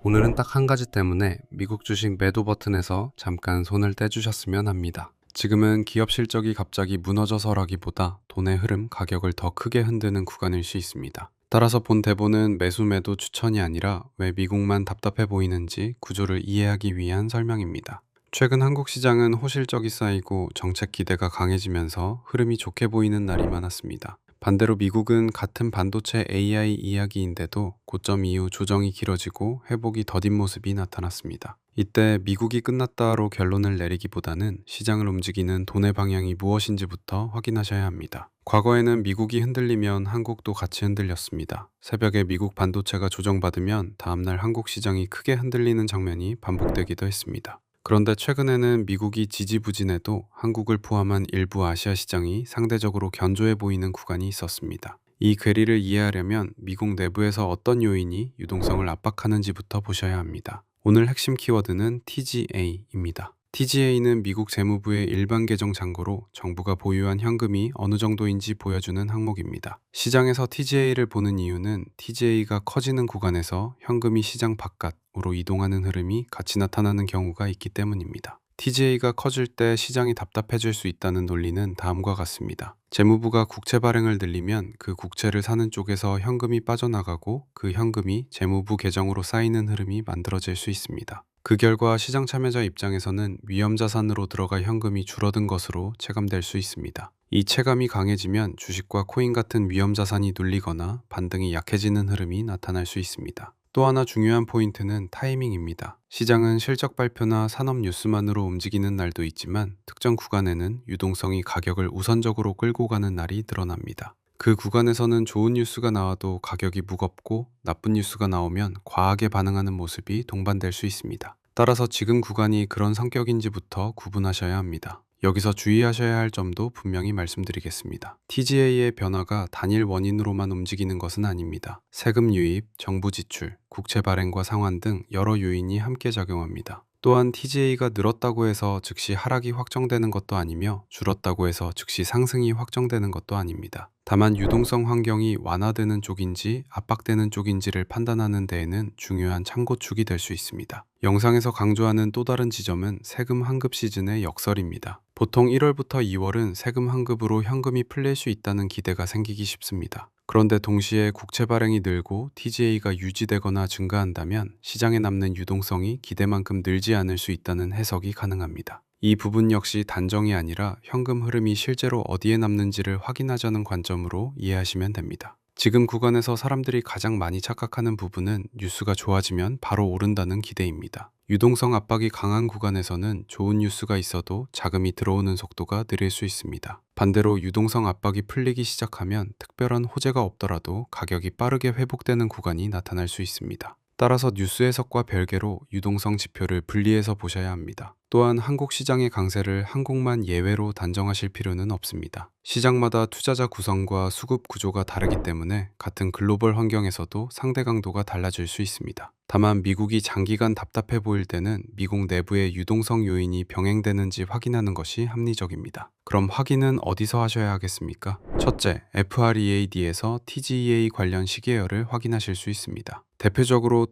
오늘은 딱 한 가지 때문에 미국 주식 매도 버튼에서 잠깐 손을 떼주셨으면 합니다. 지금은 기업 실적이 갑자기 무너져서라기보다 돈의 흐름, 가격을 더 크게 흔드는 구간일 수 있습니다. 따라서 본 대본은 매수 매도 추천이 아니라 왜 미국만 답답해 보이는지 구조를 이해하기 위한 설명입니다. 최근 한국 시장은 호실적이 쌓이고 정책 기대가 강해지면서 흐름이 좋게 보이는 날이 많았습니다. 반대로 미국은 같은 반도체 AI 이야기인데도 고점 이후 조정이 길어지고 회복이 더딘 모습이 나타났습니다. 이때 미국이 끝났다로 결론을 내리기보다는 시장을 움직이는 돈의 방향이 무엇인지부터 확인하셔야 합니다. 과거에는 미국이 흔들리면 한국도 같이 흔들렸습니다. 새벽에 미국 반도체가 조정받으면 다음날 한국 시장이 크게 흔들리는 장면이 반복되기도 했습니다. 그런데 최근에는 미국이 지지부진해도 한국을 포함한 일부 아시아 시장이 상대적으로 견조해 보이는 구간이 있었습니다. 이 괴리를 이해하려면 미국 내부에서 어떤 요인이 유동성을 압박하는지부터 보셔야 합니다. 오늘 핵심 키워드는 TGA입니다. TGA는 미국 재무부의 일반 계정 잔고로 정부가 보유한 현금이 어느 정도인지 보여주는 항목입니다. 시장에서 TGA를 보는 이유는 TGA가 커지는 구간에서 현금이 시장 바깥으로 이동하는 흐름이 같이 나타나는 경우가 있기 때문입니다. TGA가 커질 때 시장이 답답해질 수 있다는 논리는 다음과 같습니다. 재무부가 국채 발행을 늘리면 그 국채를 사는 쪽에서 현금이 빠져나가고 그 현금이 재무부 계정으로 쌓이는 흐름이 만들어질 수 있습니다. 그 결과 시장 참여자 입장에서는 위험자산으로 들어갈 현금이 줄어든 것으로 체감될 수 있습니다. 이 체감이 강해지면 주식과 코인 같은 위험자산이 눌리거나 반등이 약해지는 흐름이 나타날 수 있습니다. 또 하나 중요한 포인트는 타이밍입니다. 시장은 실적 발표나 산업 뉴스만으로 움직이는 날도 있지만 특정 구간에는 유동성이 가격을 우선적으로 끌고 가는 날이 드러납니다. 그 구간에서는 좋은 뉴스가 나와도 가격이 무겁고 나쁜 뉴스가 나오면 과하게 반응하는 모습이 동반될 수 있습니다. 따라서 지금 구간이 그런 성격인지부터 구분하셔야 합니다. 여기서 주의하셔야 할 점도 분명히 말씀드리겠습니다. TGA의 변화가 단일 원인으로만 움직이는 것은 아닙니다. 세금 유입, 정부 지출, 국채 발행과 상환 등 여러 요인이 함께 작용합니다. 또한 TGA가 늘었다고 해서 즉시 하락이 확정되는 것도 아니며 줄었다고 해서 즉시 상승이 확정되는 것도 아닙니다. 다만 유동성 환경이 완화되는 쪽인지 압박되는 쪽인지를 판단하는 데에는 중요한 참고축이 될 수 있습니다. 영상에서 강조하는 또 다른 지점은 세금 환급 시즌의 역설입니다. 보통 1월부터 2월은 세금 환급으로 현금이 풀릴 수 있다는 기대가 생기기 쉽습니다. 그런데 동시에 국채 발행이 늘고 TGA가 유지되거나 증가한다면 시장에 남는 유동성이 기대만큼 늘지 않을 수 있다는 해석이 가능합니다. 이 부분 역시 단정이 아니라 현금 흐름이 실제로 어디에 남는지를 확인하자는 관점으로 이해하시면 됩니다. 지금 구간에서 사람들이 가장 많이 착각하는 부분은 뉴스가 좋아지면 바로 오른다는 기대입니다. 유동성 압박이 강한 구간에서는 좋은 뉴스가 있어도 자금이 들어오는 속도가 느릴 수 있습니다. 반대로 유동성 압박이 풀리기 시작하면 특별한 호재가 없더라도 가격이 빠르게 회복되는 구간이 나타날 수 있습니다. 따라서 뉴스 해석과 별개로 유동성 지표를 분리해서 보셔야 합니다. 또한 한국 시장의 강세를 한국만 예외로 단정하실 필요는 없습니다. 시장마다 투자자 구성과 수급 구조가 다르기 때문에 같은 글로벌 환경에서도 상대 강도가 달라질 수 있습니다. 다만 미국이 장기간 답답해 보일 때는 미국 내부의 유동성 요인이 병행되는지 확인하는 것이 합리적입니다. 그럼 확인은 어디서 하셔야 하겠습니까? 첫째, FREAD에서 TGEA 관련 시계열을 확인하실 수 있습니다. 대표적으로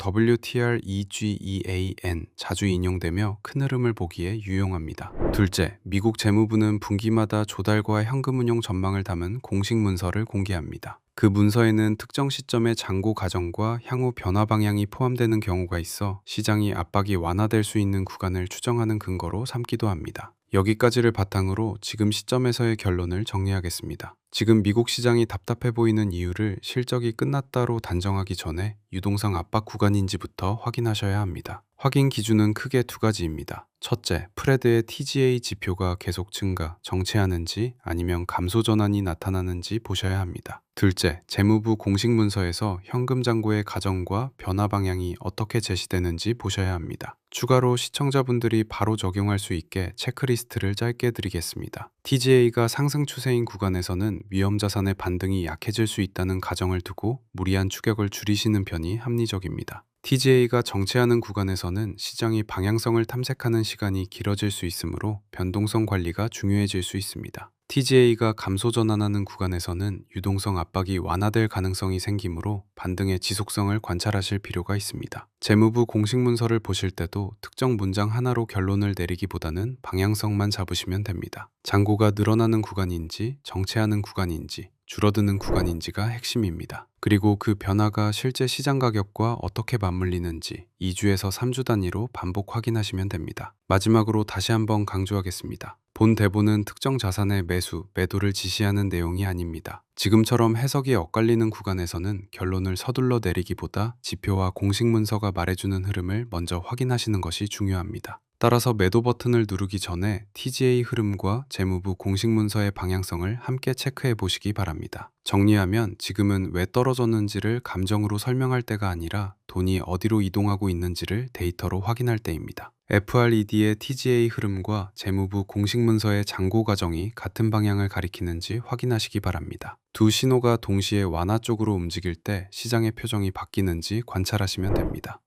WTR-EGEAN 자주 인용되며 큰 흐름을 보기에 유용합니다. 둘째, 미국 재무부는 분기마다 조달과 현금 운용 전망을 담은 공식 문서를 공개합니다. 그 문서에는 특정 시점의 잔고 가정과 향후 변화 방향이 포함되는 경우가 있어 시장이 압박이 완화될 수 있는 구간을 추정하는 근거로 삼기도 합니다. 여기까지를 바탕으로 지금 시점에서의 결론을 정리하겠습니다. 지금 미국 시장이 답답해 보이는 이유를 실적이 끝났다로 단정하기 전에 유동성 압박 구간인지부터 확인하셔야 합니다. 확인 기준은 크게 두 가지입니다. 첫째, 프레드의 TGA 지표가 계속 증가, 정체하는지 아니면 감소 전환이 나타나는지 보셔야 합니다. 둘째, 재무부 공식 문서에서 현금 잔고의 가정과 변화 방향이 어떻게 제시되는지 보셔야 합니다. 추가로 시청자분들이 바로 적용할 수 있게 체크리스트를 짧게 드리겠습니다. TGA가 상승 추세인 구간에서는 위험자산의 반등이 약해질 수 있다는 가정을 두고 무리한 추격을 줄이시는 편이 합리적입니다. TGA가 정체하는 구간에서는 시장이 방향성을 탐색하는 시간이 길어질 수 있으므로 변동성 관리가 중요해질 수 있습니다. TGA가 감소 전환하는 구간에서는 유동성 압박이 완화될 가능성이 생기므로 반등의 지속성을 관찰하실 필요가 있습니다. 재무부 공식 문서를 보실 때도 특정 문장 하나로 결론을 내리기보다는 방향성만 잡으시면 됩니다. 잔고가 늘어나는 구간인지 정체하는 구간인지 줄어드는 구간인지가 핵심입니다. 그리고 그 변화가 실제 시장 가격과 어떻게 맞물리는지 2주에서 3주 단위로 반복 확인하시면 됩니다. 마지막으로 다시 한번 강조하겠습니다. 본 대본은 특정 자산의 매수, 매도를 지시하는 내용이 아닙니다. 지금처럼 해석이 엇갈리는 구간에서는 결론을 서둘러 내리기보다 지표와 공식 문서가 말해주는 흐름을 먼저 확인하시는 것이 중요합니다. 따라서 매도 버튼을 누르기 전에 TGA 흐름과 재무부 공식 문서의 방향성을 함께 체크해 보시기 바랍니다. 정리하면 지금은 왜 떨어졌는지를 감정으로 설명할 때가 아니라 돈이 어디로 이동하고 있는지를 데이터로 확인할 때입니다. FRED의 TGA 흐름과 재무부 공식 문서의 잔고 과정이 같은 방향을 가리키는지 확인하시기 바랍니다. 두 신호가 동시에 완화 쪽으로 움직일 때 시장의 표정이 바뀌는지 관찰하시면 됩니다.